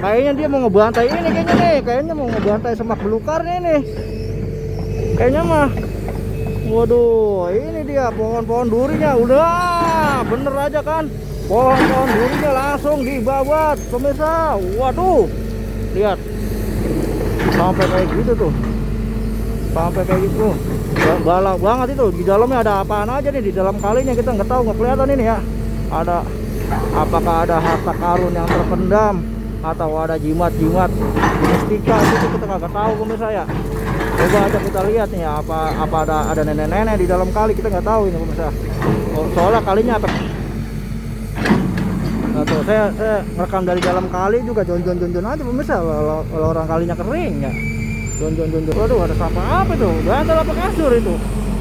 Kayaknya dia mau ngebantai ini kayaknya nih. Kayaknya mau ngebantai semak belukar nih. Kayaknya mah. Waduh, ini dia pohon-pohon durinya. Udah, bener aja kan. Pohon-pohon durinya langsung dibabat, pemirsa. Waduh, lihat. Sampai kayak gitu tuh. Sampai kayak gitu. Galak banget itu. Di dalamnya ada apaan aja nih di dalam kalinya, kita nggak tahu, nggak kelihatan ini ya. Ada, apakah ada harta karun yang terpendam atau ada jimat-jimat mistika itu kita nggak tahu pemirsa ya. Coba aja kita lihat nih ya, apa ada nenek-nenek di dalam kali, kita nggak tahu ini pemirsa. Soalnya kalinya apa? Nah, tuh, saya rekam dari dalam kali juga jon aja pemirsa. Kalau orang kalinya kering ya. Jon. Waduh, ada sampah apa tuh? Bantal apa kasur itu?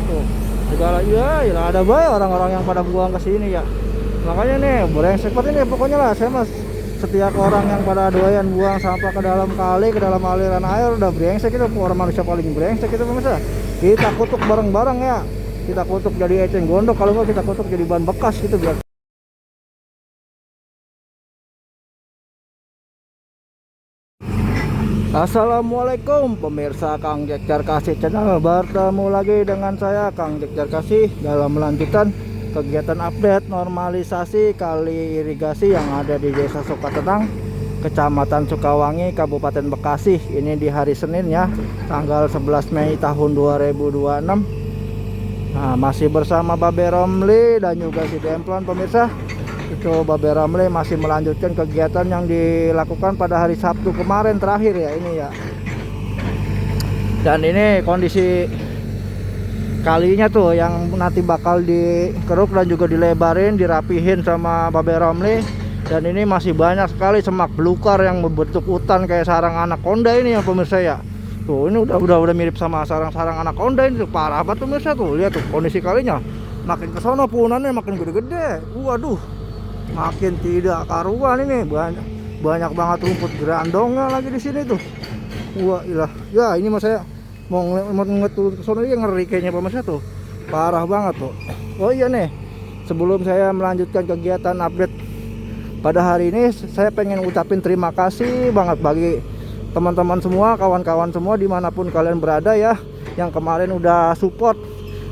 Tuh, segala ya ada baik orang-orang yang pada buang ke sini ya. Makanya nih, brengsek seperti ini pokoknya lah. Saya mas setiap orang yang pada doyan buang sampah ke dalam kali, ke dalam aliran air, udah brengsek itu. Orang manusia paling brengsek itu pemirsa. Kita kutuk bareng-bareng ya. Kita kutuk jadi eceng gondok, kalau nggak kita kutuk jadi ban bekas gitu biar. Assalamualaikum pemirsa Kang Jack Jarkasih channel. Bertemu lagi dengan saya Kang Jack Jarkasih dalam melanjutkan kegiatan update normalisasi kali irigasi yang ada di Desa Sukatenang, Kecamatan Sukawangi, Kabupaten Bekasi. Ini di hari Senin ya, tanggal 11 Mei tahun 2026. Nah, masih bersama Babe Romli dan juga si Demplon pemirsa. Itu Babe Ramli masih melanjutkan kegiatan yang dilakukan pada hari Sabtu kemarin terakhir ya ini ya. Dan ini kondisi kalinya tuh yang nanti bakal dikeruk dan juga dilebarin, dirapihin sama Babe Ramli. Dan ini masih banyak sekali semak belukar yang membentuk hutan kayak sarang anaconda ini ya pemirsa ya. Tuh ini udah mirip sama sarang-sarang anaconda ini tuh, parah banget pemirsa tuh. Lihat tuh kondisi kalinya. Makin kesana punannya makin gede-gede. Waduh. Makin tidak karuan ini, banyak banget rumput gerandongnya lagi di sini tuh. Wah ilah ya, ini mas saya mau ngeliat ke sana, dia ngeri kayaknya pemirsa tuh, parah banget tuh. Oh iya nih, sebelum saya melanjutkan kegiatan update pada hari ini, saya pengen ucapin terima kasih banget bagi teman-teman semua, kawan-kawan semua dimanapun kalian berada ya, yang kemarin udah support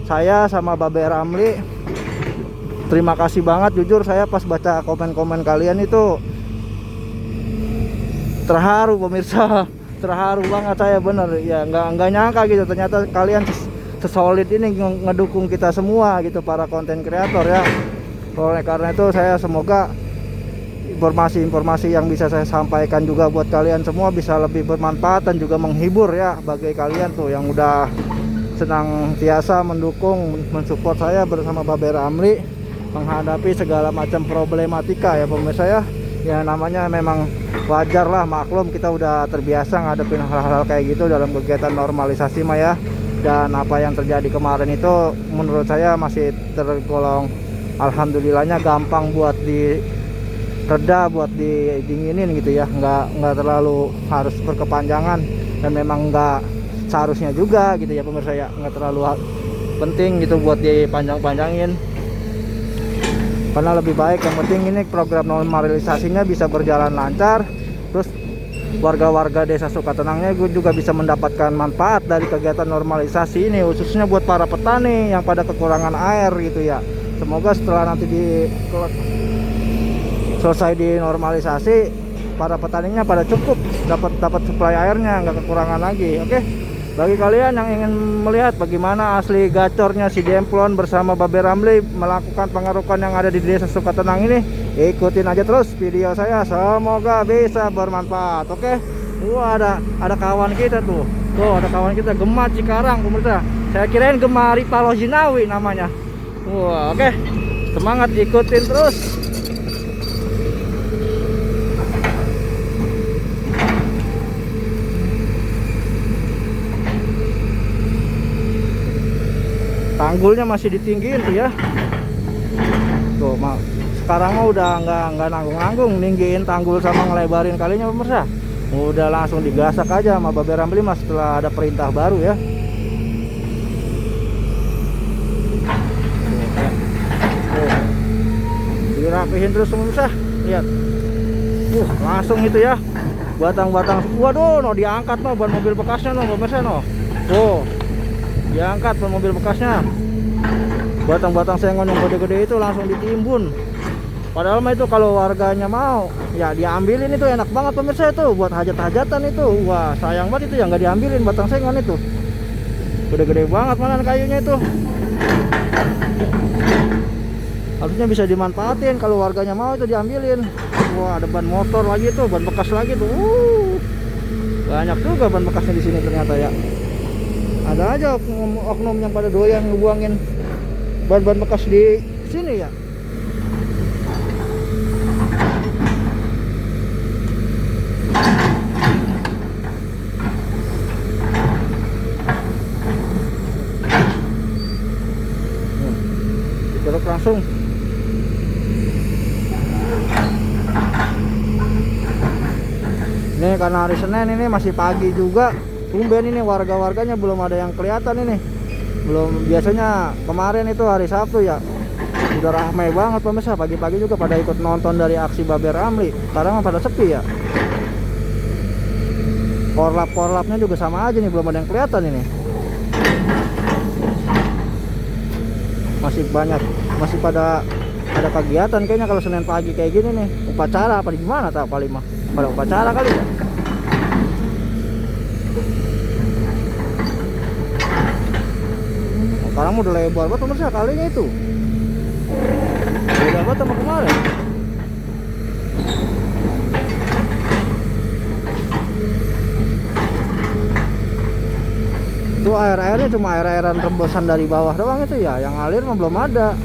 saya sama Babe Ramli. Terima kasih banget, jujur saya pas baca komen-komen kalian itu terharu pemirsa. Terharu banget saya, bener ya, nggak nyangka gitu ternyata kalian sesolid ini ngedukung kita semua gitu, para konten kreator ya. Oleh karena itu saya semoga informasi-informasi yang bisa saya sampaikan juga buat kalian semua bisa lebih bermanfaat dan juga menghibur ya bagi kalian tuh yang udah senang tiasa mendukung, mensupport saya bersama Babe Ramli menghadapi segala macam problematika ya pemirsa ya. Ya namanya memang wajar lah, maklum kita udah terbiasa ngadepin hal-hal kayak gitu dalam kegiatan normalisasi mah ya. Dan apa yang terjadi kemarin itu menurut saya masih tergolong alhamdulillahnya gampang buat direda, buat didinginin gitu ya. Nggak terlalu harus berkepanjangan dan memang nggak seharusnya juga gitu ya pemirsa ya. Nggak terlalu penting gitu buat dipanjang-panjangin, karena lebih baik yang penting ini program normalisasinya bisa berjalan lancar, terus warga-warga Desa Sukatenangnya juga bisa mendapatkan manfaat dari kegiatan normalisasi ini, khususnya buat para petani yang pada kekurangan air gitu ya. Semoga setelah nanti selesai dinormalisasi, para petaninya pada cukup dapat suplai airnya, nggak kekurangan lagi. Oke. Bagi kalian yang ingin melihat bagaimana asli gacornya si Demplon bersama Babe Ramli melakukan pengerukan yang ada di Desa Sukatenang ini, ikutin aja terus video saya, semoga bisa bermanfaat. Oke. Wah, ada kawan kita tuh. Tuh ada kawan kita, Gema Cikarang pemirsa. Saya kirain Gema Ripalo Jinawi namanya. Wah, oke. Semangat, ikutin terus. Tanggulnya masih ditinggiin tuh ya. Tuh sekarang mah udah nggak nanggung-nanggung ninggiin tanggul sama ngelebarin kalinya pemirsa. Udah langsung digasak aja sama Babe Ramli mas setelah ada perintah baru ya. Tuh. Dirapihin terus pemirsa. Lihat. Langsung itu ya. batang-batang, waduh, no diangkat no ban mobil bekasnya no pemirsa no. Tuh, diangkat ban mobil bekasnya. Batang-batang sengon yang gede-gede itu langsung ditimbun. Padahal mah itu kalau warganya mau, ya diambilin, itu enak banget pemirsa, itu buat hajat-hajatan itu. Wah, sayang banget itu yang nggak diambilin batang sengon itu. Gede-gede banget mana kayunya itu. Harusnya bisa dimanfaatin kalau warganya mau itu diambilin. Wah, ada ban motor lagi tuh, ban bekas lagi tuh. Banyak juga ban bekasnya di sini ternyata ya. Ada aja oknum yang pada doyan ngebuangin ban-ban bekas di sini ya. Dikeruk langsung. Ini karena hari Senin ini masih pagi juga, tumben ini warga-warganya belum ada yang kelihatan ini. Belum, biasanya kemarin itu hari Sabtu ya udah ramai banget pemirsa, pagi-pagi juga pada ikut nonton dari aksi Babe Ramli. Sekarang pada sepi ya. Korlap-korlapnya juga sama aja nih, belum ada yang kelihatan ini. Masih banyak, masih pada ada kegiatan kayaknya kalau Senin pagi kayak gini nih. Upacara apa gimana tak paling mah? Pada upacara kali ya. Sekarang udah lebar banget pemirsa kalinya itu. Beda banget sama kemarin. Itu air-airnya cuma air-airan rembesan dari bawah doang itu ya. Yang alir mah belum ada.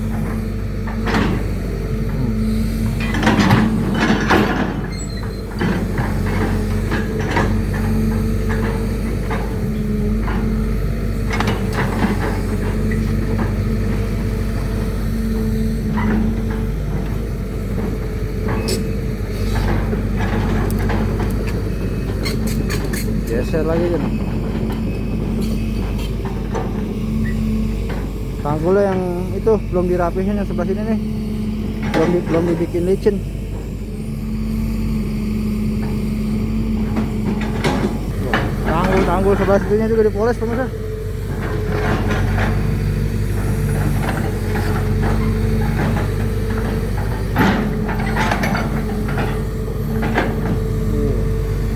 Geser lagi kan. Tanggulnya yang itu belum dirapihin, yang sebelah sini nih belum dibikin licin. Tanggul sebelah sininya juga dipoles pemirsa.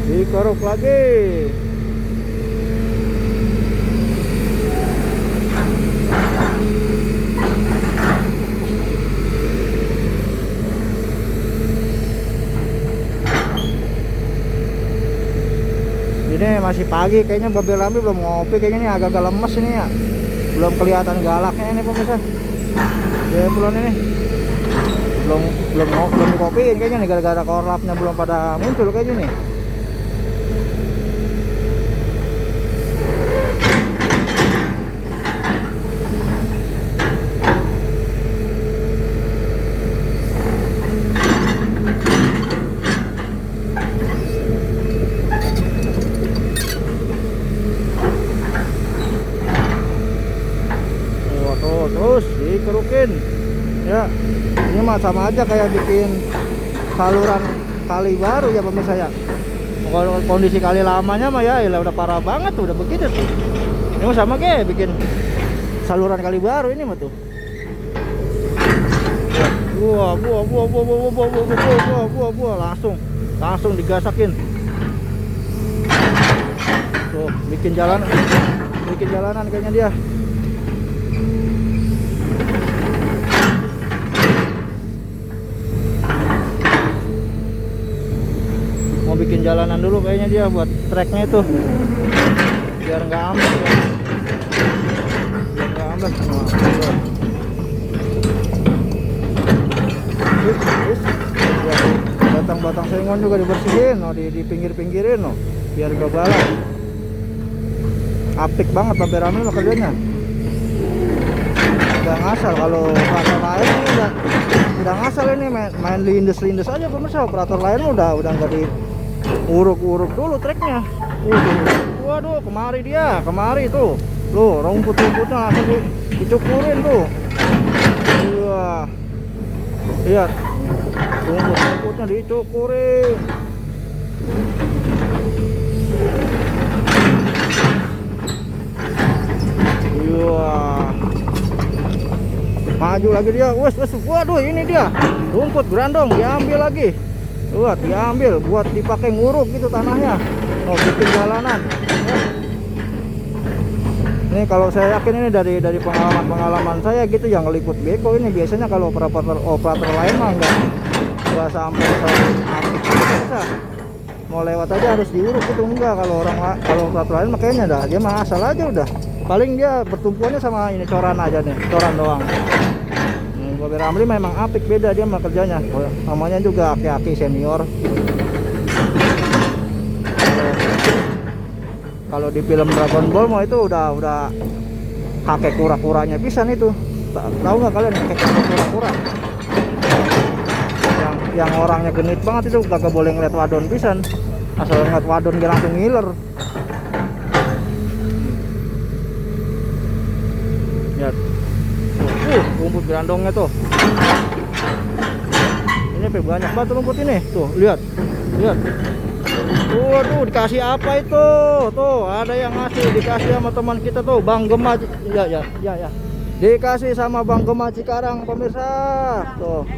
Dikeruk lagi. Ini masih pagi, kayaknya Babe Ramli belum ngopi, kayaknya nih agak-agak lemes ini ya. Belum kelihatan galaknya ini pemirsa. Ya belum ini. Belum dikopiin kayaknya nih, gara-gara korlapnya belum pada muncul kayaknya nih. Terus dikerukin ya. Ini mah sama aja kayak bikin saluran kali baru ya pemirsa ya. Kalau kondisi kali lamanya mah ya udah parah banget tuh, udah begitu tuh. Ini mah sama kayak bikin saluran kali baru ini mah tuh. Buah, langsung digasakin tuh, bikin jalanan kayaknya dia. Mau bikin jalanan dulu kayaknya dia buat treknya itu, biar nggak amblas ya. Batang-batang sengon juga dibersihin, di pinggir-pinggirin biar gak balap. Apik banget Babe Ramli mah kerjanya. Udah ngasal, kalau operator lain ini udah ngasal ini, main lindes-lindes aja pemirsa. Operator lain udah nggak diuruk-uruk dulu treknya. Waduh, kemari tuh. Loh, rumput-rumputnya langsung dicukurin tuh. Wah. Lihat. Rumput-rumputnya dicukurin. maju lagi dia. Wes, waduh, ini dia rumput grandong diambil lagi. Buat diambil buat dipakai nguruk gitu tanahnya. Oh, bikin jalanan. Ini kalau saya yakin ini dari pengalaman saya gitu yang ngeliput beko ini. Biasanya kalau operator lain mah enggak sampai bisa. Mau lewat aja harus diuruk itu, enggak. Kalau operator lain makanya dah dia mah asal aja udah. Paling dia bertumpuannya sama ini coran aja nih, coran doang. Babe Ramli memang apik, beda dia mah kerjanya. Namanya juga aki-aki senior. Kalau di film Dragon Ball mah itu udah kakek kura-kuranya pisan itu. Tahu nggak kalian kakek kura-kura? Yang orangnya genit banget itu kagak boleh ngeliat wadon pisan. Asal ngeliat wadon dia langsung ngiler. Lihat. Rumput grandongnya tuh. Ini banyak banget rumput ini. Tuh, lihat. Waduh, dikasih apa itu? Tuh, ada yang ngasih, dikasih sama teman kita tuh, Bang Gema. Ya. Dikasih sama Bang Gema Cikarang, pemirsa. Tuh.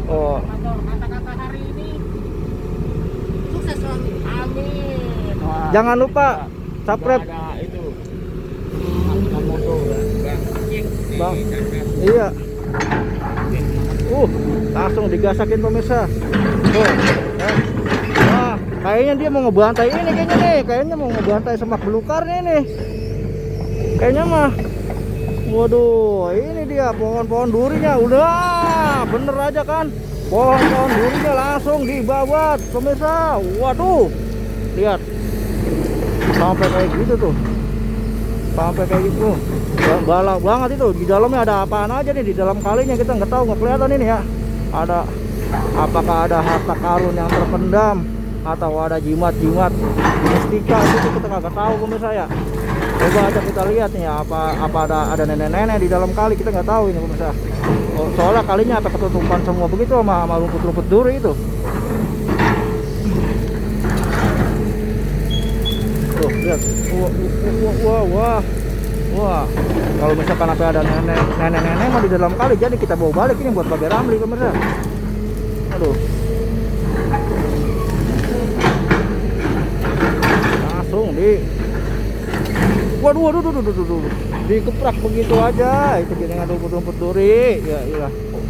Oh. Kata-kata hari ini sukses selalu. Amin. Jangan lupa subscribe. Itu. Bang. Iya. Langsung digasakin pemirsa. Tuh. Wah, kayaknya dia mau ngebantai ini kayaknya nih. Kayaknya mau ngebantai semak belukar nih. Kayaknya mah. Waduh, ini dia pohon-pohon durinya. Udah, bener aja kan. Pohon-pohon durinya langsung dibabat pemirsa. Waduh. Lihat. Sampai kayak gitu tuh. Sampai kayak gitu. Balak banget itu. Di dalamnya ada apaan aja nih, di dalam kalinya kita nggak tahu, nggak kelihatan ini ya. Ada apakah ada harta karun yang terpendam atau ada jimat-jimat mistika itu kita nggak tahu pemirsa ya. Coba aja kita lihat nih ya, apa ada nenek-nenek di dalam kali, kita nggak tahu ini pemirsa. Soalnya kalinya apa ketutupan semua begitu sama rumput-rumput duri itu. Tuh lihat. Wah, kalau misalkan ada nenek-nenek mau di dalam kali, jadi kita bawa balik ini buat Babe Ramli pemirsa. Aduh. Langsung waduh. Dikeprak begitu aja. Itu jaringan rumput-rumput duri. Ya, iya.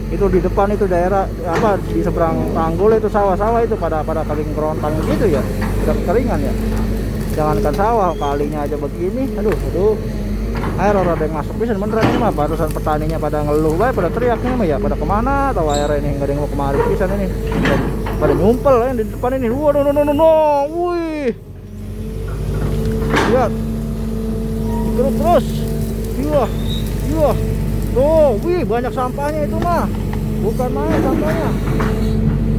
Itu di depan itu daerah apa di seberang tanggul itu sawah-sawah itu pada kering kerontang gitu ya. Udah kekeringan ya. Jangankan sawah, kalinya aja begini. Aduh. Air orang ada yang masuk bisa beneran ini mah. Barusan petaninya pada ngeluh bae, pada teriak nih mah ya. Pada kemana tahu air ini, nggak ada yang mau kemari pisan ini. Pada nyumpel ya di depan ini. Waduh, no. Wih. Lihat. Terus. Iya. Tuh, wih banyak sampahnya itu mah. Bukan main sampahnya.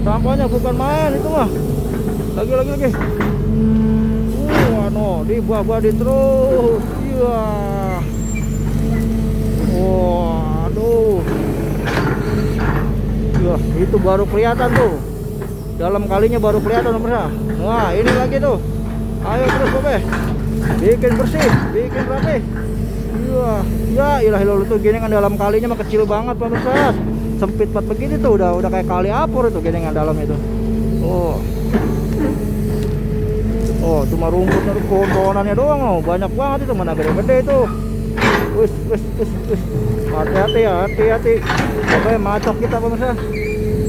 Sampahnya bukan main itu mah. Lagi. Dibuah-buah terus. Iya. Waduh. Ya, itu baru kelihatan tuh. Dalam kalinya baru kelihatan pemirsa. Wah, ini lagi tuh. Ayo terus Babe. Bikin bersih, bikin rapi. Iya. Ya, ilah tuh genengan dalam kalinya mah kecil banget pemirsa. Sempit banget begini tuh, udah kayak kali apur itu genengan dalam itu. Oh, cuma rumputnya tuh, pohon-pohonannya doang. Banyak banget itu, mana gede-gede itu. Wis. Hati-hati. Babe macok kita pemirsa.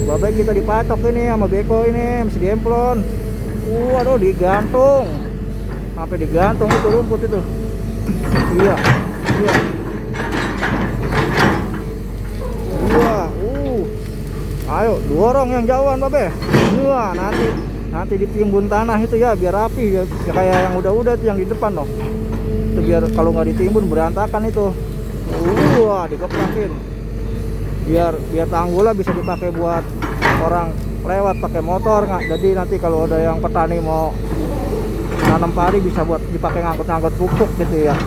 Babe kita dipatok ini sama beko ini, mesti diemplon. Aduh, digantung. Sampai digantung itu rumput itu. Iya. Ayo, dorong yang jauhan Babe. Wah, nanti ditimbun tanah itu ya biar rapi ya, kayak yang udah itu yang di depan loh. Itu biar kalau nggak ditimbun berantakan itu. Wah, dikeprakin. Biar tanggulnya bisa dipakai buat orang lewat pakai motor nggak. Jadi nanti kalau ada yang petani mau nanam padi bisa buat dipakai ngangkut pupuk gitu ya.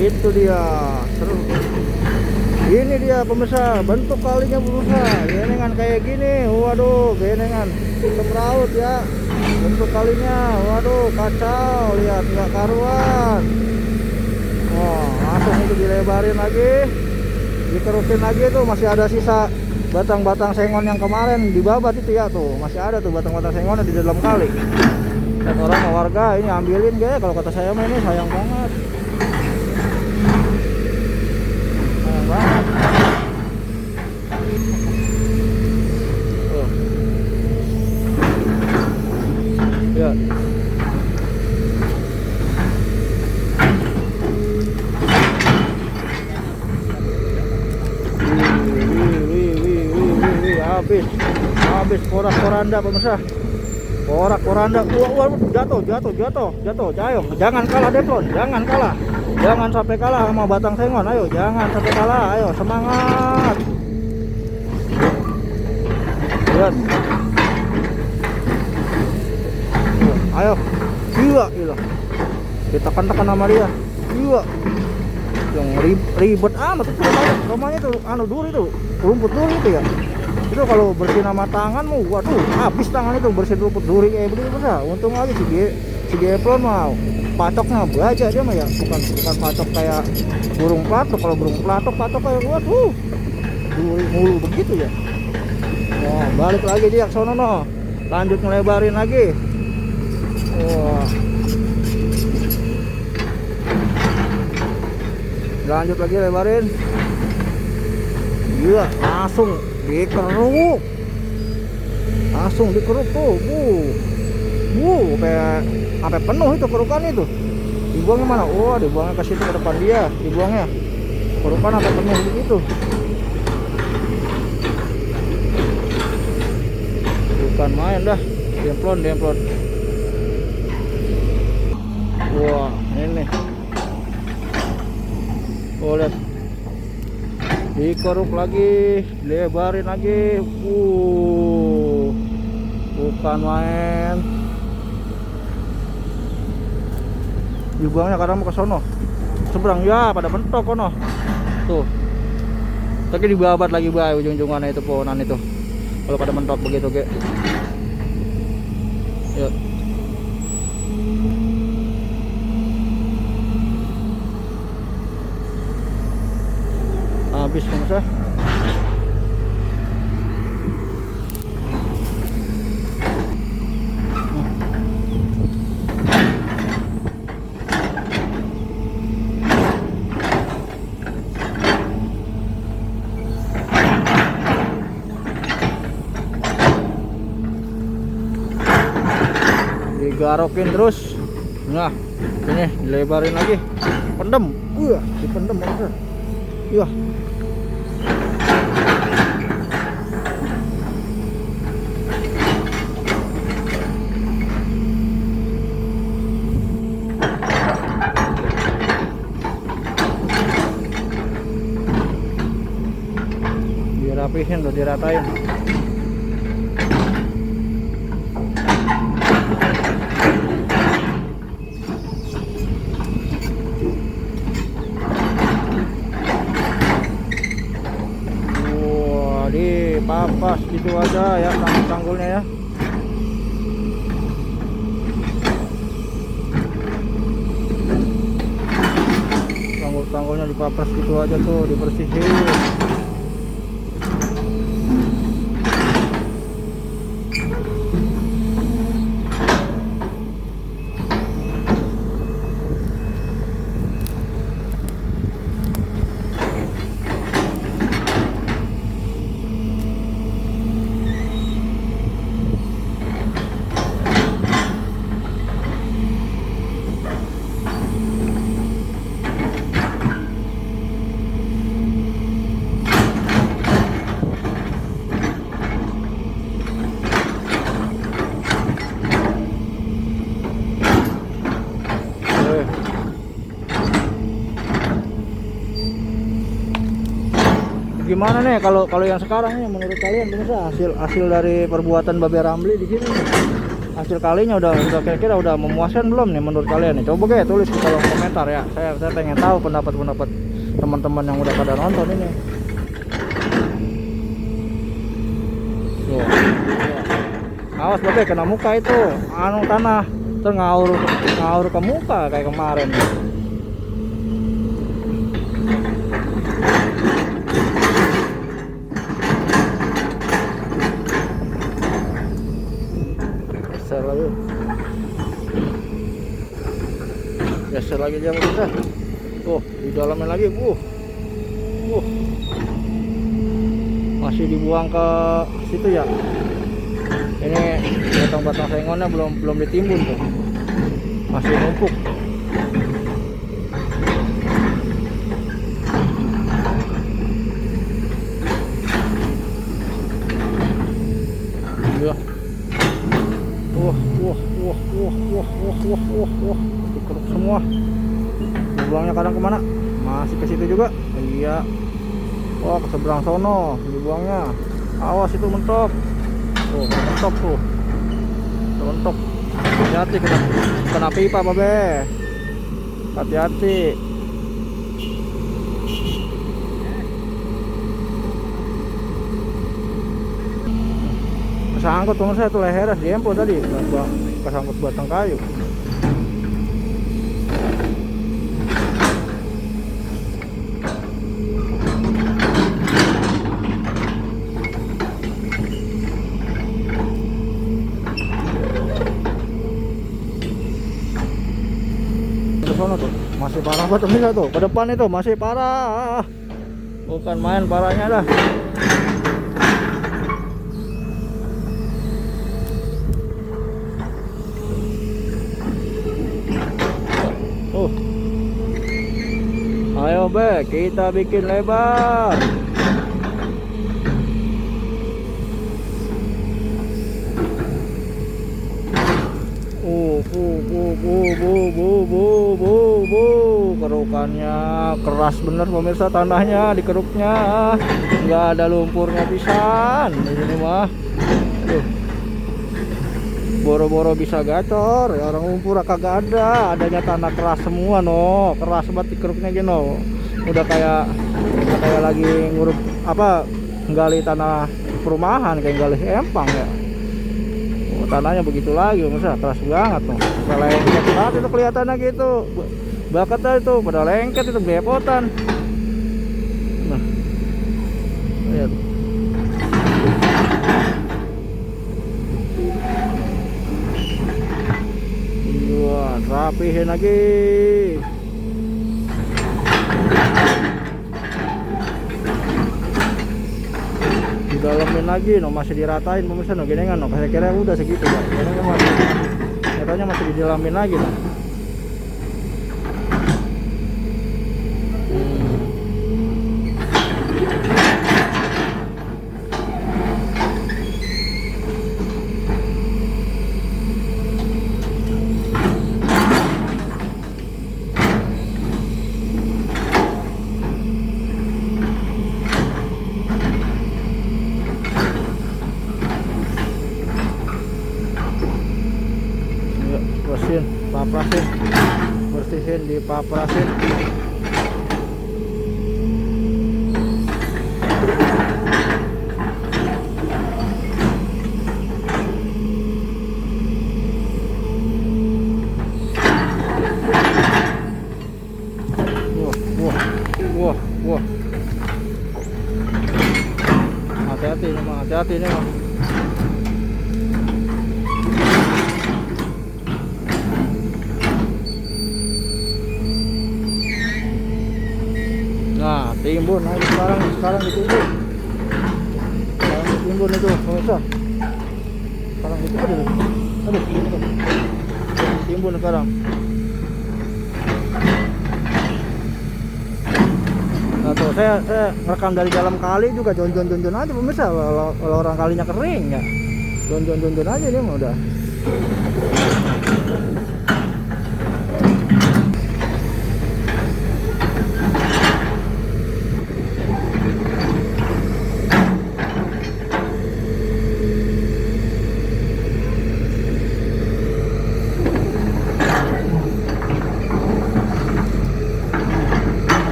Itu dia. Terus Ini dia pemirsa, bentuk kalinya pemirsa. Genengan kayak gini, waduh, genengan semraut ya. Bentuk kalinya, waduh, kacau, lihat nggak karuan. Oh, langsung itu dilebarin lagi, dikerukin lagi tuh, masih ada sisa batang-batang sengon yang kemarin dibabat itu ya tuh, masih ada tuh batang-batang sengonnya di dalam kali. Dan orang warga ini ambilin ge, kalau kata saya mah ini sayang banget. Sayang banget. Oh. Ya. Habis porak-poranda pemirsa, porak-poranda. Wah, jatuh. Ayo, jangan kalah Deplon, jangan sampai kalah sama batang sengon. Ayo, jangan sampai kalah. Ayo, semangat. Lihat. Ayo, gila. Ditekan-tekan sama dia. Gila. Yang ribet amat itu rumahnya tuh, duri tuh, rumput duri itu ya. Itu kalau bersihin sama tangan mau, waduh, habis tangan itu bersihin rumput duri kayak begini masa. Untung aja si Deplon mau patoknya baja dia mah ya, bukan patok kayak burung pelatuk. Kalau burung pelatuk kayak waduh, duri mulu begitu ya. Nah, balik lagi dia ke sono no. Lanjut ngelebarin lagi. Wah. Lanjut lagi lebarin. Gila, langsung dikeruk tuh. Kayak sampai penuh itu kerukan itu. Dibuangnya mana? Oh, dibuangnya ke situ, ke depan dia dibuangnya. Kerukan sampai penuh begitu. Bukan main dah. Demplon. Wah, ini. Oh, lihat. Dikeruk lagi, lebarin lagi. Bukan main. Dibuangnya karena mau ke sono. Seberang ya, pada mentok kono. Tuh. Tapi dibabat lagi bay ujung-ujungannya itu pohonan itu. Kalau pada mentok begitu, ge. Yuk. Habis pemirsa. Digarokin terus. Nah, ini dilebarin lagi. Pendem. Dipendem pemirsa. Iya. Dirapihin tuh, diratain. Papas gitu aja ya tanggul-tanggulnya ya. Tanggul-tanggulnya dipapas gitu aja tuh, dibersihin. Gimana nih kalau yang sekarang nih menurut kalian pemirsa, hasil dari perbuatan Babe Ramli di sini nih, hasil kalinya udah kira-kira udah memuaskan belum nih menurut kalian nih? Coba tulis di kolom komentar ya. Saya pengen tahu pendapat teman-teman yang udah pada nonton ini. Tuh. Awas babe, kena muka itu anu tanah ngaur ke muka kayak kemarin. Geser lagi. Geser lagi dia bisa. Tuh, di dalamnya lagi. Masih dibuang ke situ ya. Ini batang-batang sengonnya belum ditimbun tuh. Masih numpuk. Iya. Dikeruk semua. Dibuangnya kadang kemana? Masih ke situ juga. Iya. Wah, ke seberang sono dibuangnya. Awas itu mentok. Tuh, mentok tuh. Mentok. Hati-hati kena pipa, babe. Hati-hati. Kesangkut teman saya tuh lehernya di empo tadi. Kesangkut batang kayu. Sono tuh masih parah banget tuh, ke depan itu masih parah, bukan main parahnya dah. Ayo be, kita bikin lebar. Kerukannya keras bener pemirsa, tanahnya dikeruknya nggak ada lumpurnya pisan di sini mah. Boro-boro bisa gacor ya, orang lumpur kagak ada, adanya tanah keras semua no, keras banget dikeruknya gino. Udah kayak lagi ngurup apa, nggali tanah perumahan, kayak gali empang ya. Tanahnya begitu lagi pemirsa, keras banget tuh. Lengket banget itu kelihatannya gitu. Bakatnya itu pada lengket itu, belepotan. Nah, lihat. Wah, rapihin lagi. Dalamin lagi, no masih diratain pemirsa, no gini kan, no saya kira udah segitu ya, katanya masih didalamin lagi no. Bersihin, dipaprasin. Wah. Hati-hati ini mah, hati-hati ini mah. Nah, timbun, nah sekarang ditimbun. Sekarang ditimbun itu, pemirsa. Sekarang ditimbun. Aduh, timbun sekarang. Nah tuh, saya ngerekam dari dalam kali juga, jon aja pemirsa. Kalau orang kalinya kering ya, jon aja ini mah udah.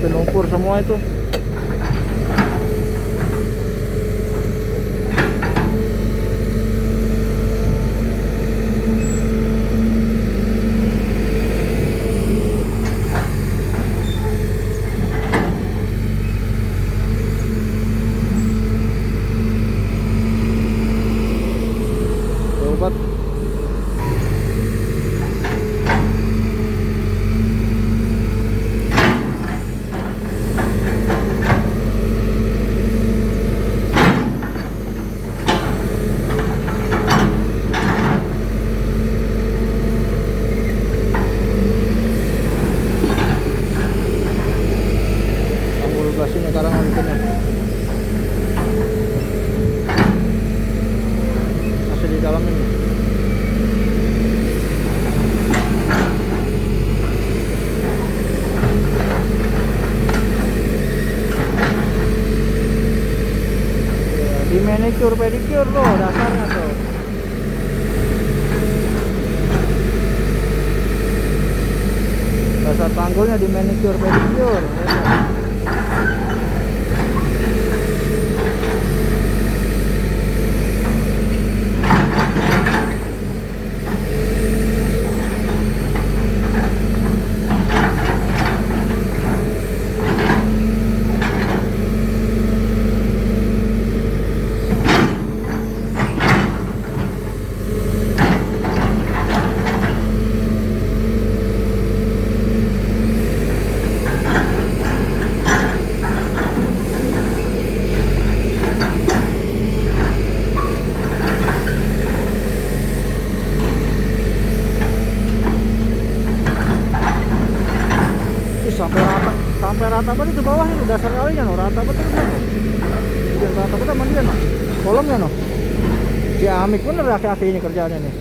itu lumpur semua itu. Obat. Ambul gas ini sekarang bikinnya. Masih di dalam ini. Di manicure pedicure tuh dasarnya tuh. Dasar panggulnya di manicure pedicure. Sampai rata banget itu bawah itu dasar kalinya no, rata betul kan. Bikin rata betul mandian no. Kolomnya no. Si Amik bener aki-aki ini kerjaannya nih.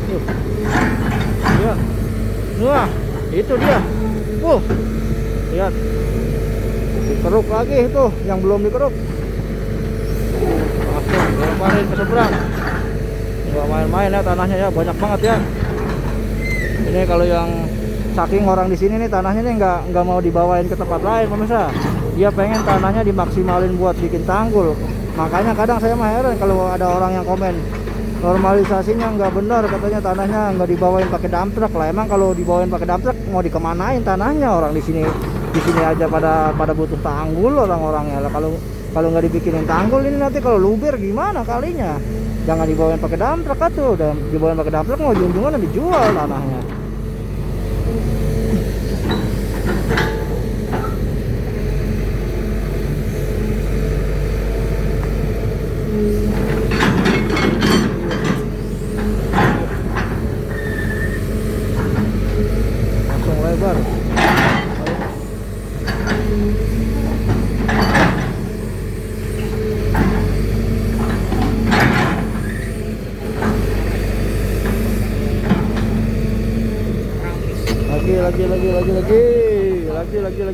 Tuh. Ya. Wah, itu dia. Lihat. Dikeruk lagi itu yang belum dikeruk. Langsung lemparin ke seberang. Nggak main-main ya tanahnya ya, banyak banget ya. Ini kalau yang saking orang di sini nih tanahnya nih nggak mau dibawain ke tempat lain pemirsa. Dia pengen tanahnya dimaksimalin buat bikin tanggul. Makanya kadang saya mah heran kalau ada orang yang komen normalisasinya nggak benar, katanya tanahnya nggak dibawain pakai dump truck lah. Emang kalau dibawain pakai dump truck mau dikemanain tanahnya? Orang di sini aja pada butuh tanggul orang-orangnya lah. Kalau nggak dibikinin tanggul ini nanti kalau luber gimana kalinya? Jangan dibawain pakai dump truck atuh. Udah dibawain pakai dump truck mau ujung-ujungnya dijual tanahnya. Langsung lebar.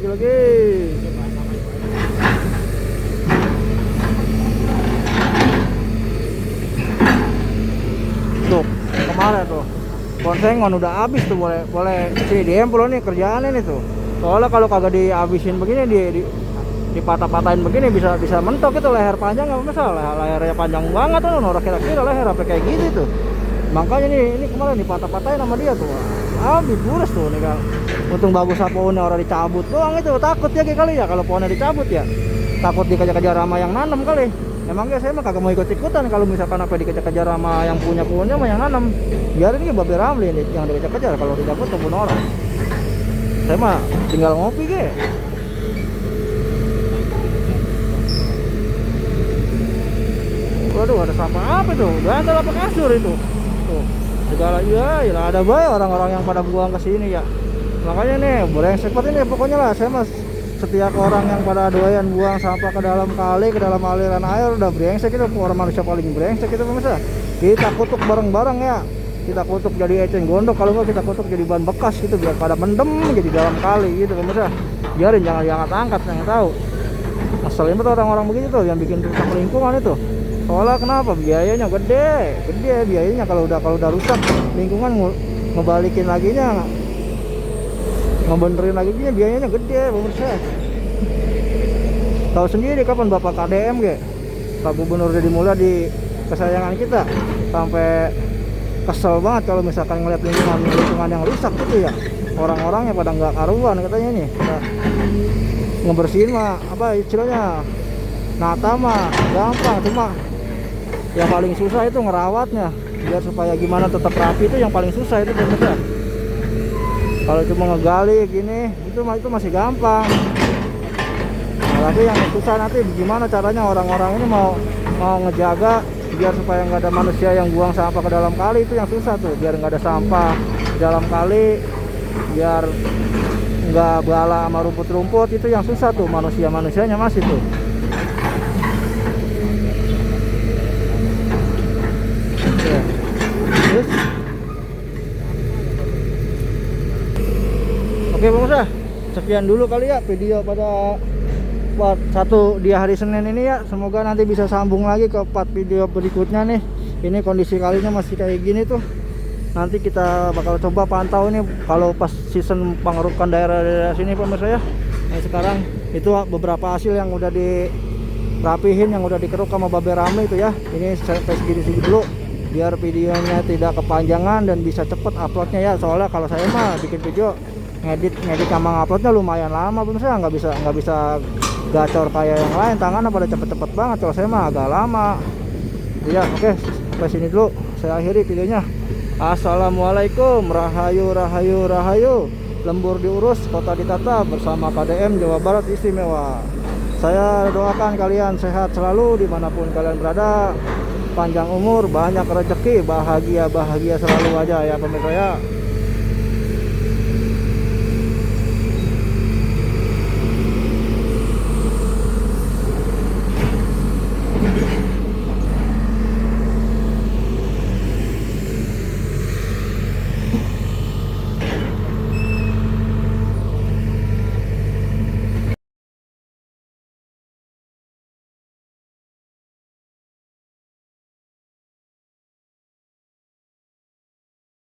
Lagi. Tuh, kemarin tuh konsengon udah habis tuh, boleh si Dempul nih kerjaannya nih tuh. Soalnya kalau kagak dihabisin begini dipatah-patahin begini bisa mentok itu leher panjang nggak masalah. Lehernya panjang banget tuh, norak kira-kira leher apa kayak gitu tuh. Makanya ini kemarin dipatah-patahin sama dia tuh. Habis buras tuh nih kan. Untung bagus pohonnya orang dicabut doang itu. Takut ya kali ya kalau pohonnya dicabut ya. Takut dikejar-kejar sama yang nanam kali. Emangnya saya mah kagak mau ikut-ikutan kalau misalkan apa dikejar-kejar sama yang punya pohonnya sama yang nanam. Biarin ini babe ramli nih yang dikejar-kejar, kalau dicabut kebun orang. Saya mah tinggal ngopi ge. Waduh, ada sampah apa tuh? Gantal apa kasur itu? Tuh, segala ya ada baik orang-orang yang pada buang ke sini ya. Makanya nih, brengsek seperti ini pokoknya lah. Saya mas setiap orang yang pada doyan buang sampah ke dalam kali, ke dalam aliran air udah brengsek itu. Orang manusia paling brengsek itu pemirsa. Kita kutuk bareng-bareng ya. Kita kutuk jadi eceng gondok, kalau nggak kita kutuk jadi bahan bekas gitu biar pada mendem jadi dalam kali gitu pemirsa. Biarin, jangan diangkat-angkat, yang tahu. Ngeselin banget orang-orang begitu tuh yang bikin rusak lingkungan itu. Soalnya kenapa? Biayanya gede biayanya. Kalau udah rusak lingkungan ngebalikin laginya ngebenerin lagi gini biayanya gede pemirsa. Tahu sendiri kapan Bapak KDM ge, Pak Gubernur Deddy Mulya di kesayangan kita, sampai kesel banget kalau misalkan ngeliat lingkungan yang rusak gitu ya. Orang-orangnya pada nggak karuan katanya nih. Nah, ngebersihin mah apa istilahnya, nata mah gampang, cuma yang paling susah itu ngerawatnya biar supaya gimana tetap rapi, itu yang paling susah itu pemirsa. Kalau cuma ngegali gini itu masih gampang. Nah, tapi yang susah nanti gimana caranya orang-orang ini mau ngejaga biar supaya nggak ada manusia yang buang sampah ke dalam kali, itu yang susah tuh, biar nggak ada sampah di dalam kali, biar nggak bala sama rumput-rumput, itu yang susah tuh, manusianya masih tuh. Ya. Terus oke pemirsa, sekian dulu kali ya video pada part 1 di hari Senin ini ya. Semoga nanti bisa sambung lagi ke part video berikutnya nih. Ini kondisi kalinya masih kayak gini tuh. Nanti kita bakal coba pantau nih kalau pas season pengerukan daerah-daerah sini pemirsa ya. Nah, sekarang itu beberapa hasil yang udah dirapihin, yang udah dikeruk sama Babe Ramli itu ya. Ini sampai segini dulu biar videonya tidak kepanjangan dan bisa cepet uploadnya ya. Soalnya kalau saya mah bikin video ngedit sama uploadnya lumayan lama pemirsa, nggak bisa gacor kayak yang lain, tangannya pada cepet-cepet banget. Kalau saya mah agak lama ya. Oke, sampai sini dulu saya akhiri videonya. Assalamualaikum, rahayu rahayu rahayu. Lembur diurus, kota ditata bersama KDM Jawa Barat Istimewa. Saya doakan kalian sehat selalu dimanapun kalian berada, panjang umur, banyak rezeki, bahagia selalu aja ya pemirsa ya.